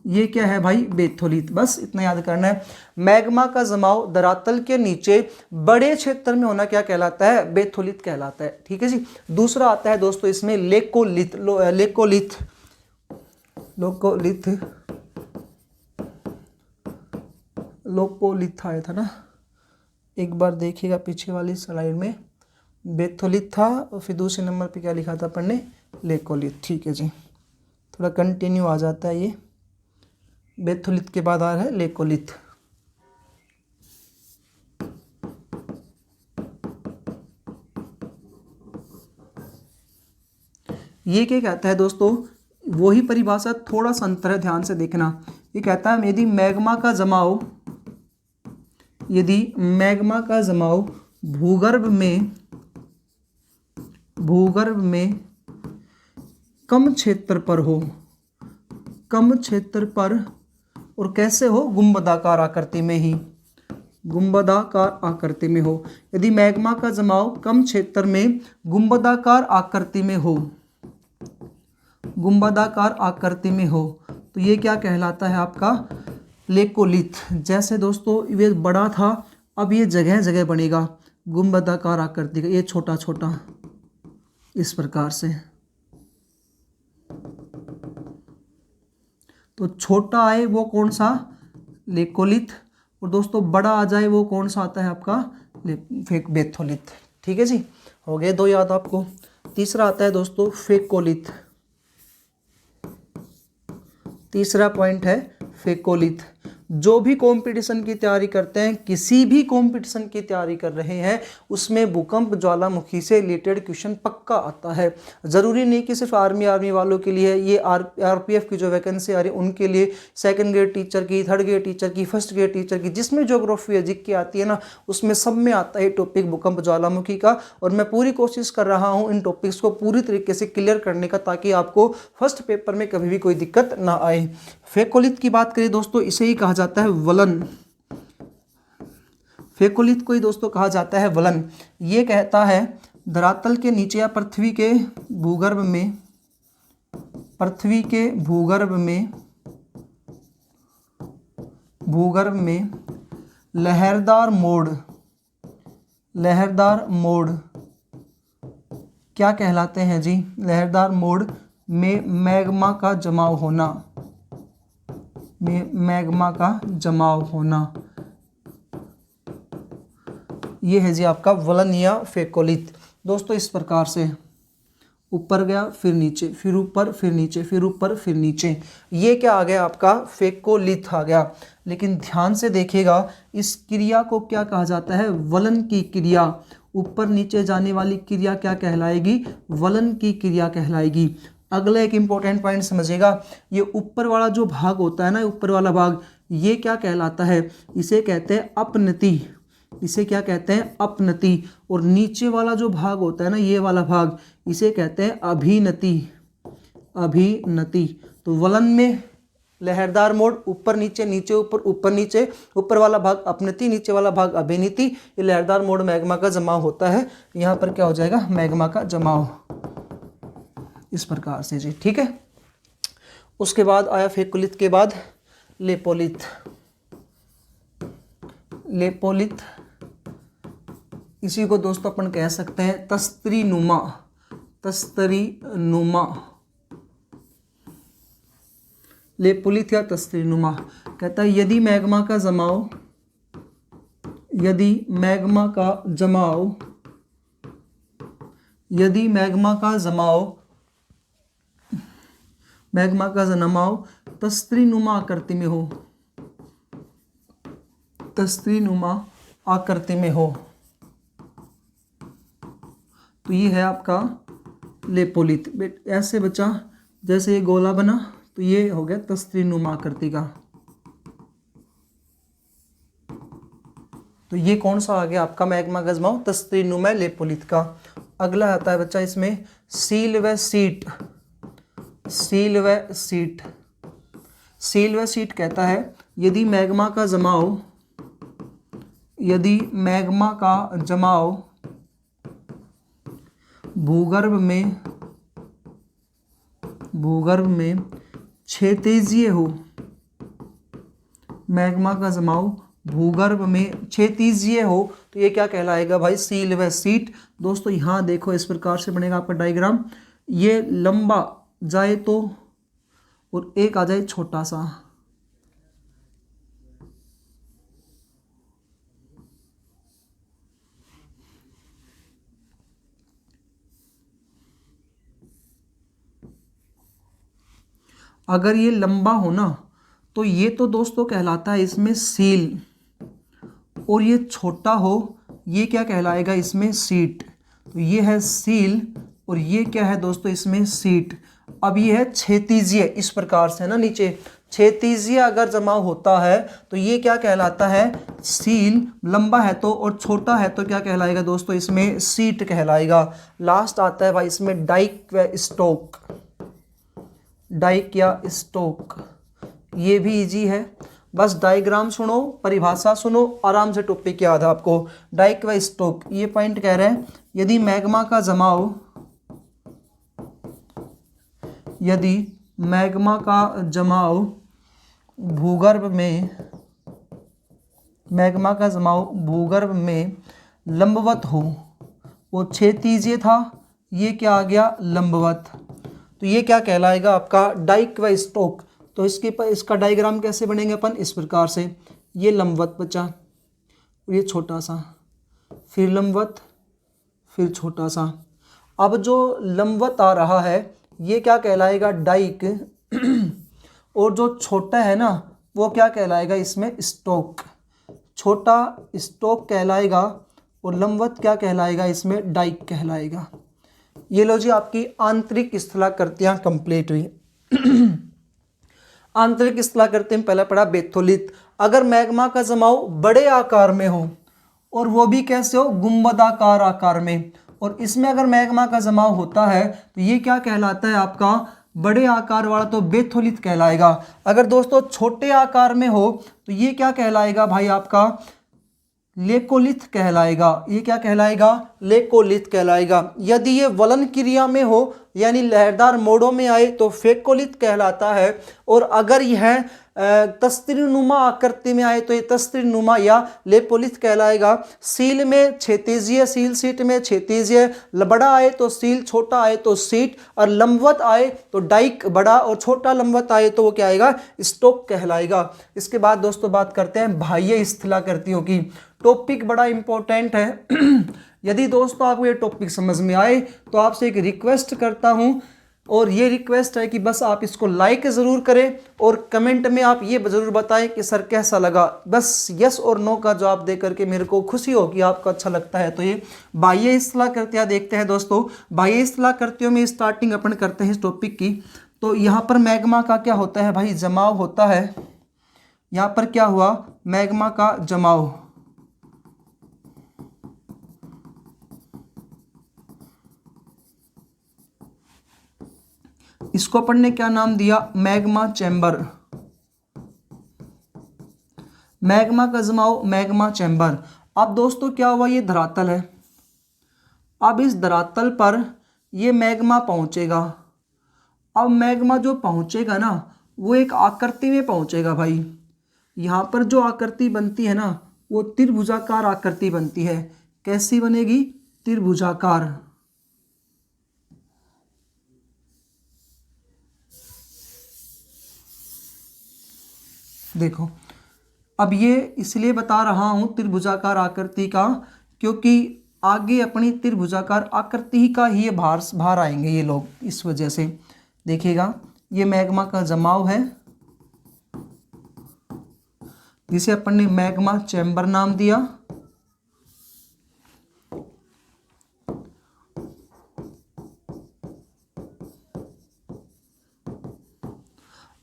ये क्या है भाई, बेथोलिथ। बस इतना याद करना है। मैग्मा का जमाव धरातल के नीचे बड़े क्षेत्र में होना क्या कहलाता है, बेथोलिथ कहलाता है। ठीक है जी। दूसरा आता है दोस्तों इसमें लेकोलिथ। लेकोलिथ, लोकोलिथ, लोपोलिथ आया था ना, एक बार देखिएगा पीछे वाली स्लाइड में बेथोलिथ था, और फिर दूसरे नंबर पे क्या लिखा था अपन ने, लेकोलिथ। ठीक है जी, थोड़ा कंटिन्यू आ जाता है ये। बेथोलिथ के बाद आ रहा है लेकोलिथ। ये क्या कहता है दोस्तों, वही परिभाषा, थोड़ा सा अंतर है, ध्यान से देखना। ये कहता है यदि मैग्मा का जमाव भूगर्भ में कम क्षेत्र पर हो, कम क्षेत्र पर, और कैसे हो, गुंबदाकार आकृति में ही, गुंबदाकार आकृति में हो। यदि मैग्मा का जमाव कम क्षेत्र में गुंबदाकार आकृति में हो, गुंबदाकार आकृति में हो, तो ये क्या कहलाता है आपका, लेकोलिथ। जैसे दोस्तों ये बड़ा था, अब ये जगह जगह बनेगा गुंबदाकार आकृति का, ये छोटा छोटा इस प्रकार से। तो छोटा आए वो कौन सा, लेकोलिथ, और दोस्तों बड़ा आ जाए वो कौन सा आता है आपका, बेथोलिथ। ठीक है जी, हो गए 2 याद आपको। तीसरा आता है दोस्तों फेकोलिथ। तीसरा पॉइंट है फेकोलिथ। जो भी कंपटीशन की तैयारी करते हैं, किसी भी कंपटीशन की तैयारी कर रहे हैं, उसमें भूकंप ज्वालामुखी से रिलेटेड क्वेश्चन पक्का आता है। ज़रूरी नहीं कि सिर्फ आर्मी वालों के लिए, ये आरपीएफ की जो वैकेंसी आ रही है उनके लिए, सेकंड ग्रेड टीचर की, थर्ड ग्रेड टीचर की, फर्स्ट ग्रेड टीचर की, जिसमें ज्योग्राफी या जीके आती है ना, उसमें सब में आता है टॉपिक भूकंप ज्वालामुखी का। और मैं पूरी कोशिश कर रहा हूँ इन टॉपिक्स को पूरी तरीके से क्लियर करने का, ताकि आपको फर्स्ट पेपर में कभी भी कोई दिक्कत ना आए। फेकोलिथ की बात करें दोस्तों, इसे ही कहा जाता है वलन। फेकोलिथ को ही दोस्तों कहा जाता है वलन। ये कहता है धरातल के नीचे या पृथ्वी के भूगर्भ में, लहरदार मोड़ क्या कहलाते हैं जी, लहरदार मोड़ में मैग्मा का जमाव होना, ये है जी आपका वलन या फेकोलिथ। दोस्तों इस प्रकार से ऊपर गया, फिर नीचे, फिर ऊपर, फिर नीचे, फिर ऊपर, फिर नीचे, ये क्या आ गया आपका फेकोलिथ आ गया। लेकिन ध्यान से देखिएगा, इस क्रिया को क्या कहा जाता है? वलन की क्रिया। ऊपर नीचे जाने वाली क्रिया क्या कहलाएगी? वलन की क्रिया कहलाएगी। अगला एक इंपॉर्टेंट पॉइंट समझिएगा, ये ऊपर वाला जो भाग होता है ना, ऊपर वाला भाग, ये क्या कहलाता है? इसे कहते हैं अपनति। इसे क्या कहते हैं? अपनति। और नीचे वाला जो भाग होता है ना, ये वाला भाग, इसे कहते हैं अभिनति। अभिनति। तो वलन में लहरदार मोड, ऊपर नीचे, नीचे ऊपर, ऊपर नीचे, ऊपर वाला भाग अपनति, नीचे वाला भाग अभिनीति। ये लहरदार मोड मैग्मा का जमाव होता है। यहाँ पर क्या हो जाएगा? मैग्मा का जमाव, इस प्रकार से जी, ठीक है। उसके बाद आया फेकोलिथ के बाद लेपोलिथ। लेपोलिथ, इसी को दोस्तों अपन कह सकते हैं तस्तरी नुमा। तस्तरी नुमा, लेपोलिथ या तस्तरी नुमा। कहता है यदि मैग्मा का जमाव, यदि मैग्मा का जमाव, यदि मैग्मा का जमाव, मैग्मा का जमाव तस्तरी नुमा आकृति में हो, तस्तरी नुमा आकृति में हो, तो ये है आपका लेपोलिथ। ऐसे बचा, जैसे ये गोला बना, तो ये हो गया तस्तरी नुमा आकृति का। तो ये कौन सा आ गया आपका मैग्मा का जमाव? तस्तरी नुमा लेपोलिथ का। अगला आता है बच्चा इसमें सील व सीट। सील व सीट। सील व सीट कहता है यदि मैग्मा का जमाव, यदि मैग्मा का जमाव भूगर्भ में, भूगर्भ में क्षैतिजीय हो, मैग्मा का जमाव भूगर्भ में क्षैतिजीय हो, तो ये क्या कहलाएगा भाई? सील व सीट। दोस्तों यहाँ देखो, इस प्रकार से बनेगा आपका डायग्राम। ये लंबा जाए तो, और एक आ जाए छोटा सा। अगर ये लंबा हो ना, तो ये तो दोस्तों कहलाता है इसमें सील, और ये छोटा हो, ये क्या कहलाएगा? इसमें सीट। तो ये है सील, और ये क्या है दोस्तों? इसमें सीट। अब ये है क्षैतिजीय, इस प्रकार से ना, नीचे क्षैतिजीय अगर जमाव होता है तो ये क्या कहलाता है? सील। लंबा है तो, और छोटा है तो क्या कहलाएगा दोस्तों? इसमें सीट कहलाएगा। लास्ट आता है भाई इसमें डाइक व स्टोक। डाइक या स्टोक, ये भी इजी है, बस डायग्राम सुनो, परिभाषा सुनो, आराम से टॉपिक याद है आपको। डाइक व स्टोक, ये पॉइंट कह रहे हैं यदि मैग्मा का जमाव, यदि मैग्मा का जमाव भूगर्भ में, मैग्मा का जमाव भूगर्भ में लंबवत हो, वो क्षैतिजीय था, ये क्या आ गया? लंबवत। तो ये क्या कहलाएगा आपका? डाइक व स्टोक। तो इसका डायग्राम कैसे बनेंगे अपन? इस प्रकार से, ये लंबवत बचा, ये छोटा सा, फिर लंबवत, फिर छोटा सा। अब जो लंबवत आ रहा है ये क्या कहलाएगा? डाइक। और जो छोटा है ना, वो क्या कहलाएगा? इसमें स्टोक। छोटा स्टोक कहलाएगा, और लंबवत क्या कहलाएगा? इसमें डाइक कहलाएगा। ये लो जी आपकी आंतरिक स्थलाकृतियां कंप्लीट हुई। आंतरिक स्थलाकृति में पहला पढ़ा बेथोलिथ। अगर मैग्मा का जमाव बड़े आकार में हो, और वो भी कैसे हो? गुंबदाकार आकार में, और इसमें अगर मैग्मा का जमाव होता है तो ये क्या कहलाता है आपका? बड़े आकार वाला, तो बेथोलिथ कहलाएगा। अगर दोस्तों छोटे आकार में हो तो ये क्या कहलाएगा भाई? आपका लेकोलिथ कहलाएगा। ये क्या कहलाएगा? लेकोलिथ कहलाएगा। यदि ये वलन क्रिया में हो यानी लहरदार मोड़ों में आए तो फेकोलिथ कहलाता है। और अगर यह तस्तीनुमा आकृति में आए तो ये तस्तीनुमा या लेपोलिथ कहलाएगा। सील में क्षैतिजीय, सील सीट में क्षैतिजीय, बड़ा आए तो सील, छोटा आए तो सीट, और लंबवत आए तो डाइक बड़ा, और छोटा लंबवत आए तो वो क्या आएगा, स्टोक कहलाएगा। इसके बाद दोस्तों बात करते हैं बाह्य स्थलाकृतियों की। टॉपिक बड़ा इंपॉर्टेंट है। यदि दोस्तों आपको ये टॉपिक समझ में आए तो आपसे एक रिक्वेस्ट करता हूं, और ये रिक्वेस्ट है कि बस आप इसको लाइक ज़रूर करें और कमेंट में आप ये ज़रूर बताएं कि सर कैसा लगा। बस यस और नो का जवाब दे करके मेरे को खुशी हो कि आपको अच्छा लगता है। तो ये बाह्य स्थलाकृतियाँ देखते हैं दोस्तों। बाह्य स्थलाकृतियों में स्टार्टिंग अपन करते हैं इस टॉपिक की। तो यहाँ पर मैग्मा का क्या होता है भाई, जमाव होता है। यहाँ पर क्या हुआ, मैग्मा का जमाव। इसको अपन ने क्या नाम दिया, मैग्मा चैम्बर। मैग्मा का जमाव, मैग्मा चैम्बर। अब दोस्तों क्या हुआ, ये धरातल है। अब इस धरातल पर ये मैग्मा पहुंचेगा। अब मैग्मा जो पहुंचेगा ना, वो एक आकृति में पहुंचेगा भाई। यहाँ पर जो आकृति बनती है ना, वो त्रिभुजाकार आकृति बनती है। कैसी बनेगी, त्रिभुजाकार। देखो, अब ये इसलिए बता रहा हूं त्रिभुजाकार आकृति का, क्योंकि आगे अपनी त्रिभुजाकार आकृति का ही ये बाहर आएंगे ये लोग, इस वजह से। देखिएगा, ये मैग्मा का जमाव है जिसे अपन ने मैग्मा चैम्बर नाम दिया।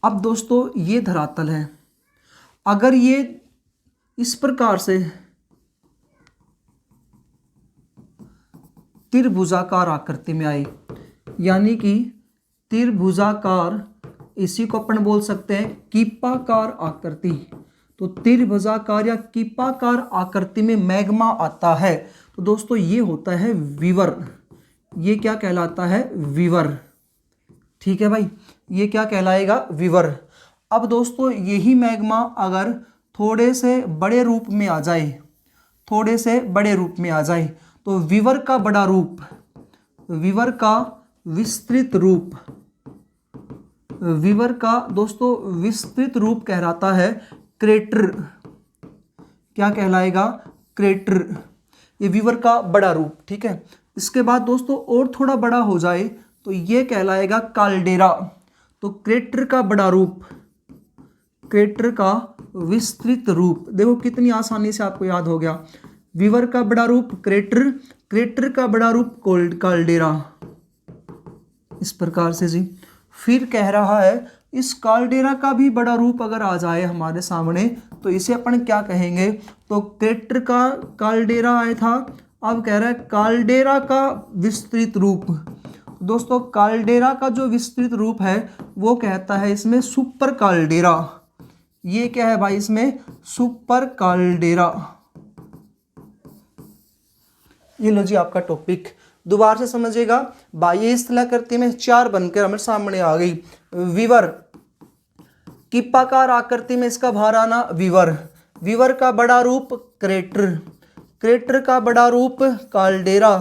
अब दोस्तों ये धरातल है। अगर ये इस प्रकार से त्रिभुजाकार आकृति में आए, यानी कि त्रिभुजाकार, इसी को अपन बोल सकते हैं कीपाकार आकृति। तो त्रिभुजाकार या कीपाकार आकृति में मैग्मा आता है तो दोस्तों ये होता है विवर। ये क्या कहलाता है, विवर। ठीक है भाई, ये क्या कहलाएगा, विवर। अब दोस्तों यही मैग्मा अगर थोड़े से बड़े रूप में आ जाए, थोड़े से बड़े रूप में आ जाए, तो विवर का बड़ा रूप, विवर का विस्तृत रूप, विवर का दोस्तों विस्तृत रूप कहलाता है क्रेटर। क्या कहलाएगा, क्रेटर। ये विवर का बड़ा रूप। ठीक है, इसके बाद दोस्तों और थोड़ा बड़ा हो जाए तो ये कहलाएगा काल्डेरा। तो क्रेटर का बड़ा रूप, क्रेटर का विस्तृत रूप। देखो कितनी आसानी से आपको याद हो गया। विवर का बड़ा रूप क्रेटर, क्रेटर का बड़ा रूप काल्डेरा, इस प्रकार से जी। फिर कह रहा है इस काल्डेरा का भी बड़ा रूप अगर आ जाए हमारे सामने तो इसे अपन क्या कहेंगे, तो क्रेटर का काल्डेरा आया था, अब कह रहा है काल्डेरा का विस्तृत रूप। दोस्तों काल्डेरा का जो विस्तृत रूप है वो कहता है इसमें सुपर काल्डेरा। ये क्या है भाई, इसमें सुपर काल्डेरा। ये लो जी आपका टॉपिक, दोबारा से समझिएगा। बाह्य स्थलाकृति में चार बनकर हमारे सामने आ गई। विवर, कीपाकार आकृति में इसका बाहर आना विवर। विवर का बड़ा रूप क्रेटर, क्रेटर का बड़ा रूप काल्डेरा,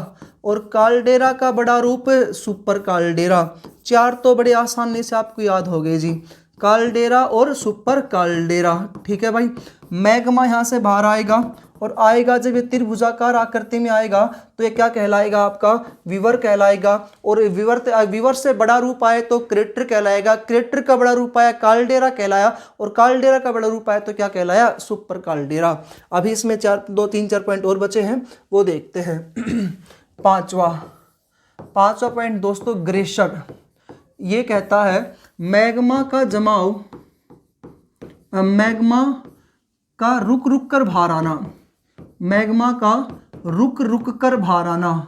और काल्डेरा का बड़ा रूप सुपर काल्डेरा। चार तो बड़े आसानी से आपको याद हो गए जी, काल्डेरा और सुपर काल्डेरा। ठीक है भाई, मैग्मा यहाँ से बाहर आएगा, और आएगा जब ये त्रिभुजाकार आकृति में आएगा तो ये क्या कहलाएगा, आपका विवर कहलाएगा। और विवर से बड़ा रूप आए तो क्रेटर कहलाएगा, क्रेटर का बड़ा रूप आया काल्डेरा कहलाया, और काल्डेरा का बड़ा रूप आया तो क्या कहलाया, सुपर काल्डेरा। अभी इसमें 2-3-4 पॉइंट और बचे हैं, वो देखते हैं। पांचवा पॉइंट दोस्तों, ग्रेशर। ये कहता है मैग्मा का जमाव, मैग्मा का रुक रुक कर बाहर आना, मैग्मा का रुक रुक कर बाहर आना,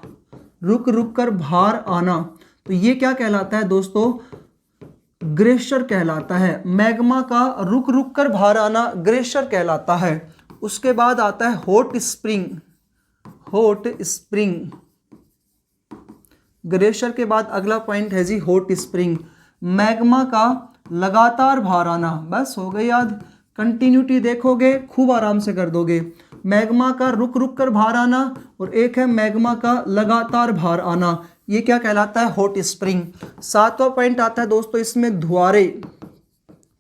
रुक रुक कर बाहर आना। तो ये क्या कहलाता है दोस्तों, ग्लेशियर कहलाता है। मैग्मा का रुक रुक कर बाहर आना ग्लेशियर कहलाता है। उसके बाद आता है hot spring, hot spring. Glacier के बाद अगला पॉइंट है जी हॉट स्प्रिंग, मैग्मा का लगातार बाहर आना। बस हो गई याद, कंटिन्यूटी देखोगे खूब आराम से कर दोगे। मैग्मा का रुक रुक कर बाहर आना और एक है मैग्मा का लगातार बाहर आना, ये क्या कहलाता है? Hot spring. सातवां पॉइंट आता है दोस्तों इसमें धुआरे।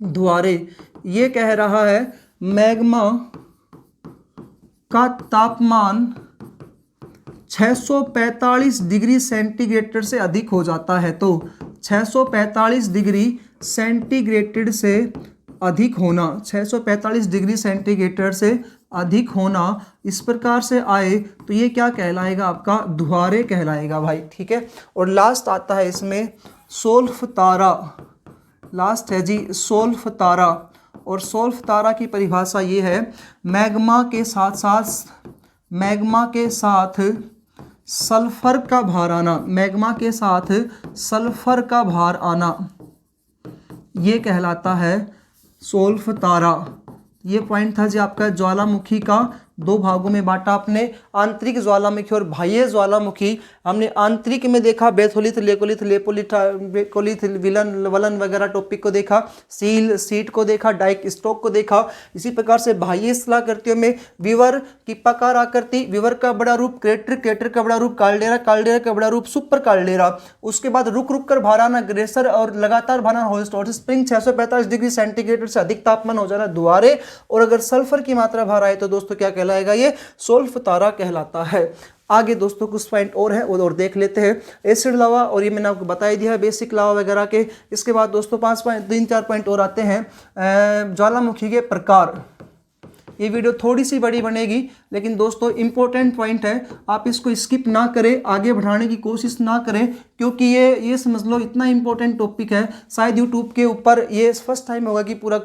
धुआरे ये कह रहा है मैग्मा का तापमान 645 डिग्री सेंटीग्रेड से अधिक हो जाता है। तो 645 डिग्री सेंटीग्रेड से अधिक होना, 645 डिग्री सेंटीग्रेड से अधिक होना इस प्रकार से आए तो ये क्या कहलाएगा? आपका धुआरे कहलाएगा भाई, ठीक है। और लास्ट आता है इसमें सोल्फ तारा। लास्ट है जी सोल्फ तारा। और सोल्फ तारा की परिभाषा ये है मैग्मा के साथ सल्फर का बाहर आना। मैग्मा के साथ सल्फर का बाहर आना ये कहलाता है सोल्फ तारा। ये पॉइंट था जी आपका ज्वालामुखी का। दो भागों में बांटा आपने, आंतरिक ज्वालामुखी और बाह्य ज्वालामुखी। हमने आंतरिक में देखा बेथोलिथ, लेकोलिथ, लेपोलिथ, बेकोलिथ, वलन वगैरह टॉपिक को देखा, सील सीट को देखा, डाइक स्टोक को देखा। इसी प्रकार से बाह्य स्थलाकृतियों में विवर, किप्पाकार आकृति, विवर का बड़ा रूप क्रेटर, क्रेटर का बड़ा रूप काल्डेरा, काल्डेरा का बड़ा रूप सुपर काल्डेरा। उसके बाद रुक रुक कर बाहर आना ग्लेशियर और लगातार बाहर आना हॉट स्प्रिंग, 645 डिग्री सेंटीग्रेड से अधिक तापमान हो जाना धुआरे। और अगर सल्फर की मात्रा बाहर आए तो दोस्तों क्या कहलाएगा? ये सोल्फ तारा कहलाता है। आगे दोस्तों कुछ पॉइंट और है और देख लेते हैं। एसिड लावा, और ये मैंने आपको बता ही दिया है बेसिक लावा वगैरह के। इसके बाद दोस्तों 3-4 पॉइंट और आते हैं। ज्वालामुखी के प्रकार। ये वीडियो थोड़ी सी बड़ी बनेगी लेकिन दोस्तों इंपॉर्टेंट पॉइंट है, आप इसको स्किप ना करें, आगे बढ़ाने की कोशिश ना करें, क्योंकि ये समझ लो इतना इंपॉर्टेंट टॉपिक है। शायद यूट्यूब के ऊपर ये फर्स्ट टाइम होगा कि पूरा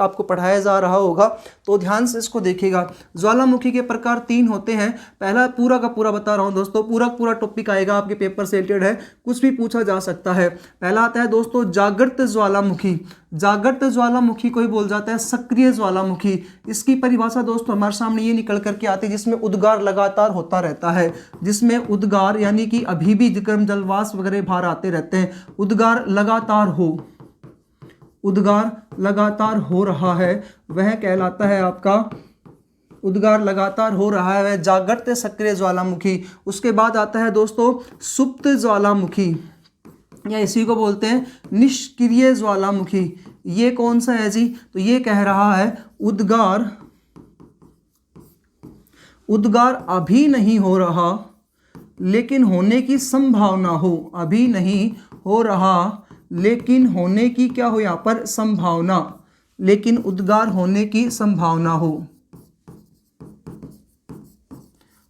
आपको पढ़ाया जा रहा होगा, तो ध्यान से इसको देखिएगा। ज्वालामुखी के प्रकार 3 होते हैं। पहला पूरा का पूरा बता रहा हूँ दोस्तों, पूरा टॉपिक आएगा आपके पेपर से रिलेटेड है, कुछ भी पूछा जा सकता है। पहला आता है दोस्तों जागृत ज्वालामुखी। जागृत ज्वालामुखी को ही बोल जाता है सक्रिय ज्वालामुखी। इसकी परिभाषा दोस्तों हमारे सामने ये निकल करके आती है जिसमें उद्गार लगातार होता रहता है, जिसमें उद्गार यानी कि अभी भी विक्रम जलवाष्प वगैरह बाहर आते रहते हैं। उद्गार लगातार हो रहा है वह कहलाता है आपका, उद्गार लगातार हो रहा है वह जागृत सक्रिय ज्वालामुखी। उसके बाद आता है दोस्तों सुप्त ज्वालामुखी, या इसी को बोलते हैं निष्क्रिय ज्वालामुखी। ये कौन सा है जी? तो ये कह रहा है उद्गार अभी नहीं हो रहा लेकिन होने की संभावना हो। अभी नहीं हो रहा लेकिन होने की क्या हो यहाँ पर? संभावना। लेकिन उद्गार होने की संभावना हो।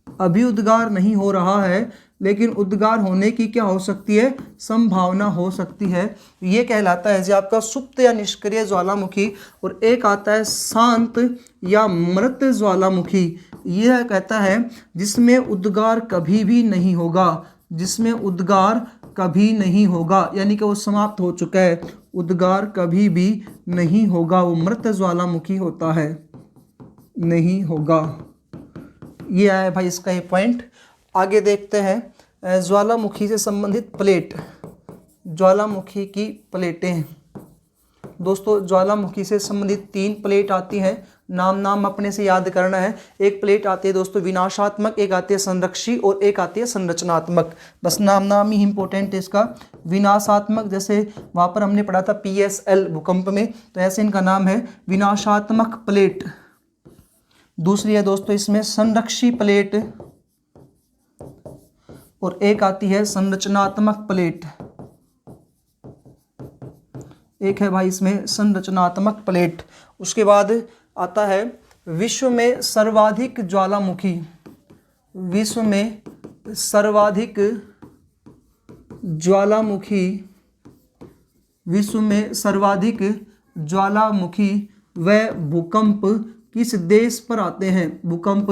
अभी उद्गार नहीं हो रहा है लेकिन उद्गार होने की क्या हो सकती है? संभावना हो सकती है। ये कहलाता है जी आपका सुप्त या निष्क्रिय ज्वालामुखी। और एक आता है शांत या मृत ज्वालामुखी। यह कहता है जिसमें उद्गार कभी भी नहीं होगा, जिसमें उद्गार कभी नहीं होगा, यानी कि वो समाप्त हो चुका है, उद्गार कभी भी नहीं होगा, वो मृत ज्वालामुखी होता है, नहीं होगा। ये आया भाई इसका ये पॉइंट। आगे देखते हैं ज्वालामुखी से संबंधित प्लेट। ज्वालामुखी की प्लेटें दोस्तों, ज्वालामुखी से संबंधित 3 प्लेट आती हैं। नाम अपने से याद करना है। एक प्लेट आती है दोस्तों विनाशात्मक, एक आती है संरक्षी और एक आती है संरचनात्मक। बस नाम ही इंपॉर्टेंट है इसका। विनाशात्मक जैसे वहाँ पर हमने पढ़ा था PSL भूकंप में, तो ऐसे इनका नाम है विनाशात्मक प्लेट। दूसरी है दोस्तों इसमें संरक्षी प्लेट और एक आती है संरचनात्मक प्लेट। एक है भाई इसमें संरचनात्मक प्लेट। उसके बाद आता है विश्व में सर्वाधिक ज्वालामुखी। विश्व में सर्वाधिक ज्वालामुखी, विश्व में सर्वाधिक ज्वालामुखी व भूकंप किस देश पर आते हैं? भूकंप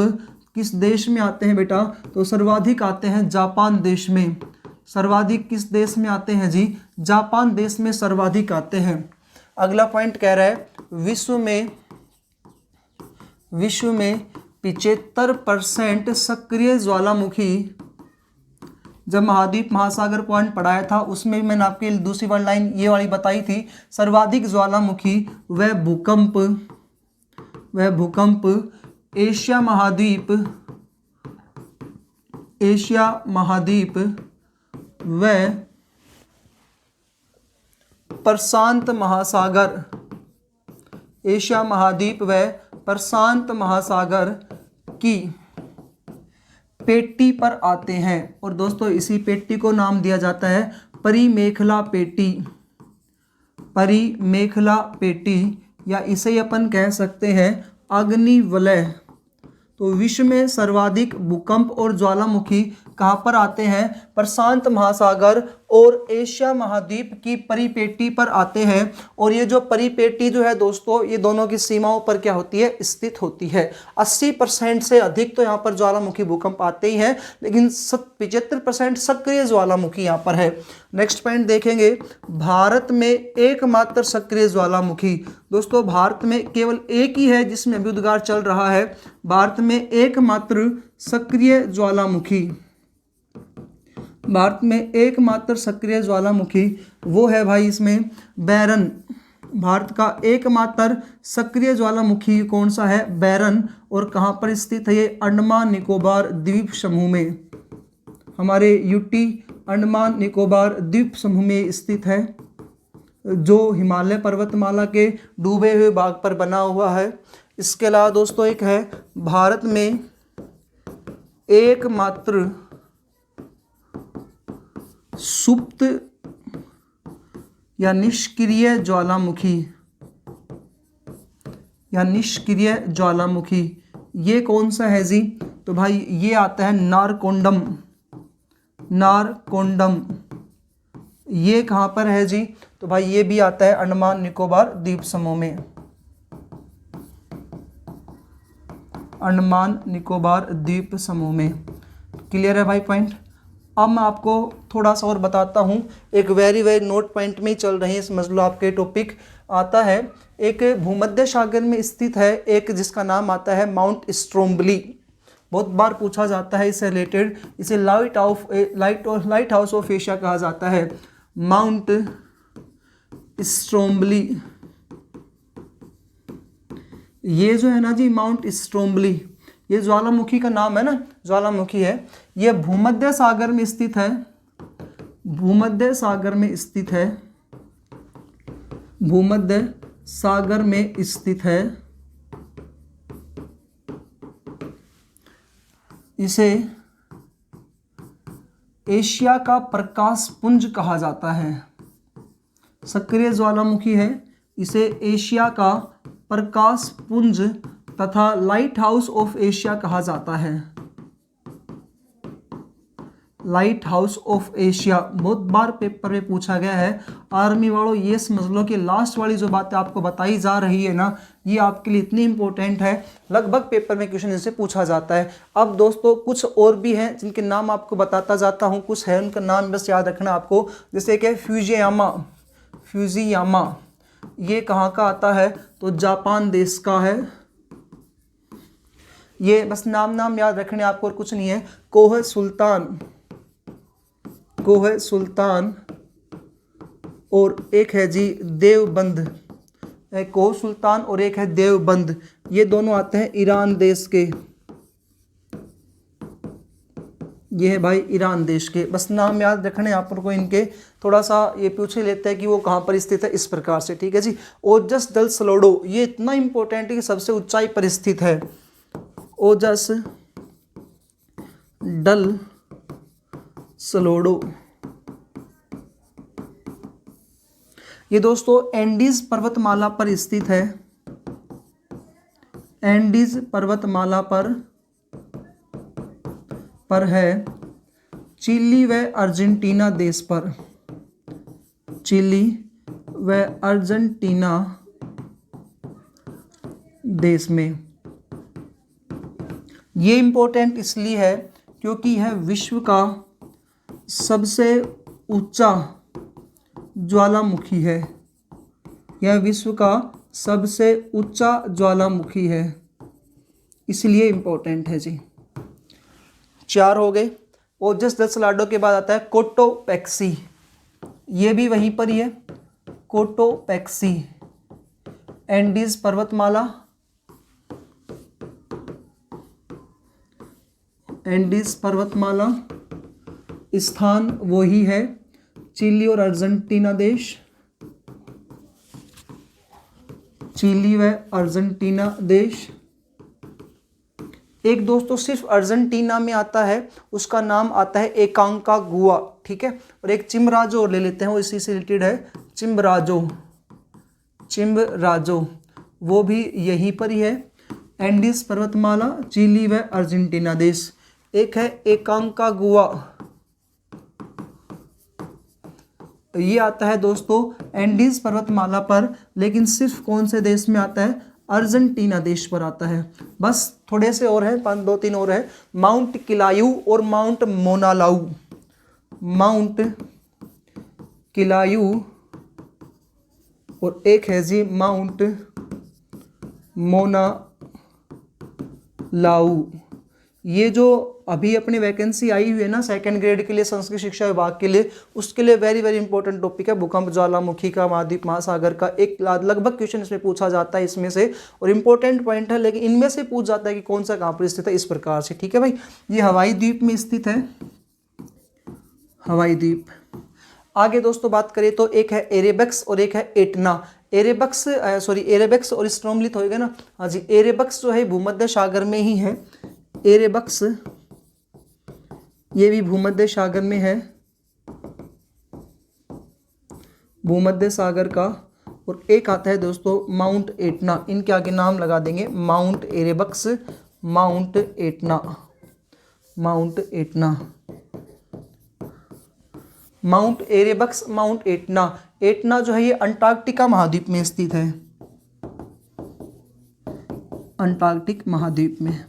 किस देश में आते हैं बेटा? तो सर्वाधिक आते हैं जापान देश में। सर्वाधिक किस देश में आते हैं जी? जापान देश में सर्वाधिक आते हैं। अगला पॉइंट कह रहा है विश्व में 75% सक्रिय ज्वालामुखी जब महाद्वीप महासागर पॉइंट पढ़ाया था उसमें भी मैंने आपके दूसरी वाली लाइन ये वाली बताई थी, सर्वाधिक ज्वालामुखी व भूकंप एशिया महाद्वीप व प्रशांत महासागर, एशिया महाद्वीप व प्रशांत महासागर की पेटी पर आते हैं। और दोस्तों इसी पेटी को नाम दिया जाता है परिमेखला पेटी, या इसे अपन कह सकते हैं अग्निवलय। तो विश्व में सर्वाधिक भूकंप और ज्वालामुखी कहाँ पर आते हैं? प्रशांत महासागर और एशिया महाद्वीप की परिपेटी पर आते हैं। और ये जो परिपेटी जो है दोस्तों, ये दोनों की सीमाओं पर क्या होती है? स्थित होती है। 80% से अधिक तो यहाँ पर ज्वालामुखी भूकंप आते ही हैं, लेकिन 75% सक्रिय ज्वालामुखी यहाँ पर है। नेक्स्ट पॉइंट देखेंगे, भारत में एकमात्र सक्रिय ज्वालामुखी। दोस्तों भारत में केवल एक ही है जिसमें अभी उद्गार चल रहा है। भारत में एकमात्र सक्रिय ज्वालामुखी, भारत में एकमात्र सक्रिय ज्वालामुखी वो है भाई इसमें बैरन। भारत का एकमात्र सक्रिय ज्वालामुखी कौन सा है? बैरन। और कहाँ पर स्थित है ये? अंडमान निकोबार द्वीप समूह में, हमारे यूटी अंडमान निकोबार द्वीप समूह में स्थित है, जो हिमालय पर्वतमाला के डूबे हुए भाग पर बना हुआ है। इसके अलावा दोस्तों एक है भारत में एकमात्र सुप्त या निष्क्रिय ज्वालामुखी, ये कौन सा है जी? तो भाई ये आता है नारकोंडम। ये कहाँ पर है जी? तो भाई ये भी आता है अंडमान निकोबार द्वीप समूह में, अंडमान निकोबार द्वीप समूह में। क्लियर है भाई पॉइंट? अब मैं आपको थोड़ा सा और बताता हूँ, एक वेरी नोट पॉइंट में ही चल रही है, समझ लो आपके टॉपिक आता है। एक भूमध्य सागर में स्थित है एक जिसका नाम आता है माउंट स्ट्रोम्बली। बहुत बार पूछा जाता है इससे रिलेटेड, इसे लाइट हाउस ऑफ एशिया कहा जाता है, माउंट स्ट्रोम्बली। ये जो है ना जी माउंट स्ट्रोम्बली, ये ज्वालामुखी का नाम है ना, ज्वालामुखी है। ये भूमध्य सागर में स्थित है, भूमध्य सागर में स्थित है, भूमध्य सागर में स्थित है। इसे एशिया का प्रकाश पुंज कहा जाता है। सक्रिय ज्वालामुखी है, इसे एशिया का प्रकाश पुंज तथा लाइट हाउस ऑफ एशिया कहा जाता है। लाइट हाउस ऑफ एशिया बहुत बार पेपर में पूछा गया है। आर्मी वालों ये समझ लो कि लास्ट वाली जो बातें आपको बताई जा रही है ना, ये आपके लिए इतनी इंपॉर्टेंट है, लगभग पेपर में क्वेश्चन इनसे पूछा जाता है। अब दोस्तों कुछ और भी हैं जिनके नाम आपको बताता जाता हूँ, कुछ है उनका नाम बस याद रखना आपको। जैसे कि फ्यूजियामा, ये कहाँ का आता है? तो जापान देश का है। ये बस नाम याद रखने आपको और कुछ नहीं है। कोह सुल्तान और एक है जी देवबंद। एक कोह सुल्तान और एक है देवबंद, ये दोनों आते हैं ईरान देश के। ये है भाई ईरान देश के, बस नाम याद रखने आप को इनके। थोड़ा सा ये पूछे लेते हैं कि वो कहाँ पर स्थित है, इस प्रकार से, ठीक है जी। ओजस डल सलोडो, ये इतना इंपॉर्टेंट है कि सबसे ऊंचाई पर स्थित है। ओजस डल सलोडो, ये दोस्तों एंडीज पर्वतमाला पर स्थित है। एंडीज पर्वतमाला पर है, चिली व अर्जेंटीना देश पर, चिली व अर्जेंटीना देश में। ये इंपॉर्टेंट इसलिए है क्योंकि यह विश्व का सबसे ऊंचा ज्वालामुखी है। यह विश्व का सबसे ऊंचा ज्वालामुखी है, इसलिए इंपॉर्टेंट है जी। 4 हो गए। ओजस del Salado के बाद आता है कोटोपैक्सी, ये भी वहीं पर ही है, कोटोपैक्सी। एंडीज पर्वतमाला, एंडीज पर्वतमाला स्थान वही है चिली और अर्जेंटीना देश, चिली व अर्जेंटीना देश। एक दोस्तों सिर्फ अर्जेंटीना में आता है, उसका नाम आता है एकांकागुआ, ठीक है। और एक चिम्बराजो और ले लेते हैं, वो इसी से रिलेटेड है, चिम्बराजो, चिम्बराजो वो भी यहीं पर ही है। एंडीज पर्वतमाला, चिली व अर्जेंटीना देश। एक है एकांकागुआ, ये आता है दोस्तों एंडीज पर्वतमाला पर, लेकिन सिर्फ कौन से देश में आता है, अर्जेंटीना देश पर आता है। बस थोड़े से और हैं, 2-3 और है, माउंट किलायू और माउंट मोनालाऊ, माउंट किलायू और एक है जी माउंट मोनालाऊ। ये जो अभी अपनी वैकेंसी आई हुई है ना सेकंड ग्रेड के लिए संस्कृत शिक्षा विभाग के लिए, उसके लिए वेरी वेरी इंपॉर्टेंट टॉपिक है भूकंप, ज्वालामुखी का, महाद्वीप महासागर का। एक लगभग क्वेश्चन इसमें पूछा जाता है इसमें से, और इंपॉर्टेंट पॉइंट है, लेकिन इनमें से पूछ जाता है कि कौन सा कहाँ पर स्थित है, इस प्रकार से, ठीक है भाई। ये हवाई द्वीप में स्थित है, हवाई द्वीप। आगे दोस्तों बात करें तो एक है एरेबक्स और एक है एटना। एरेबक्स एरेबक्स और स्ट्रोमलिथ होएगा ना, हाँ जी। एरेबक्स जो है भूमध्य सागर में ही है, एरेबक्स ये भी भूमध्य सागर में है, भूमध्य सागर का। और एक आता है दोस्तों माउंट एटना, इनके आगे नाम लगा देंगे, Mount Erebus, Mount Etna, Mount Etna, Mount Erebus, Mount Etna. Etna जो है ये अंटार्कटिका महाद्वीप में स्थित है, अंटार्कटिक महाद्वीप में।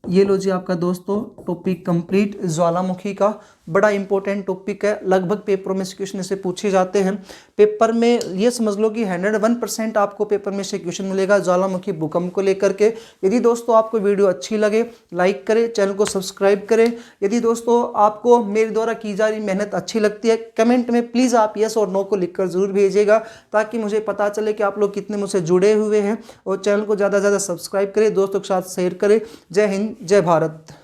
ये लो जी आपका दोस्तों टॉपिक कंप्लीट, ज्वालामुखी का बड़ा इंपॉर्टेंट टॉपिक है, लगभग पेपरों में से क्वेश्चन से पूछे जाते हैं। पेपर में ये समझ लो कि 101% आपको पेपर में से क्वेश्चन मिलेगा ज्वालामुखी भूकंप को लेकर के। यदि दोस्तों आपको वीडियो अच्छी लगे लाइक करें, चैनल को सब्सक्राइब करें। यदि दोस्तों आपको मेरे द्वारा की जा रही मेहनत अच्छी लगती है, कमेंट में प्लीज़ आप यस और नो को लिखकर ज़रूर भेजिएगा, ताकि मुझे पता चले कि आप लोग कितने मुझसे जुड़े हुए हैं। और चैनल को ज़्यादा से ज़्यादा सब्सक्राइब करें, दोस्तों के साथ शेयर करें। जय हिंद, जय भारत।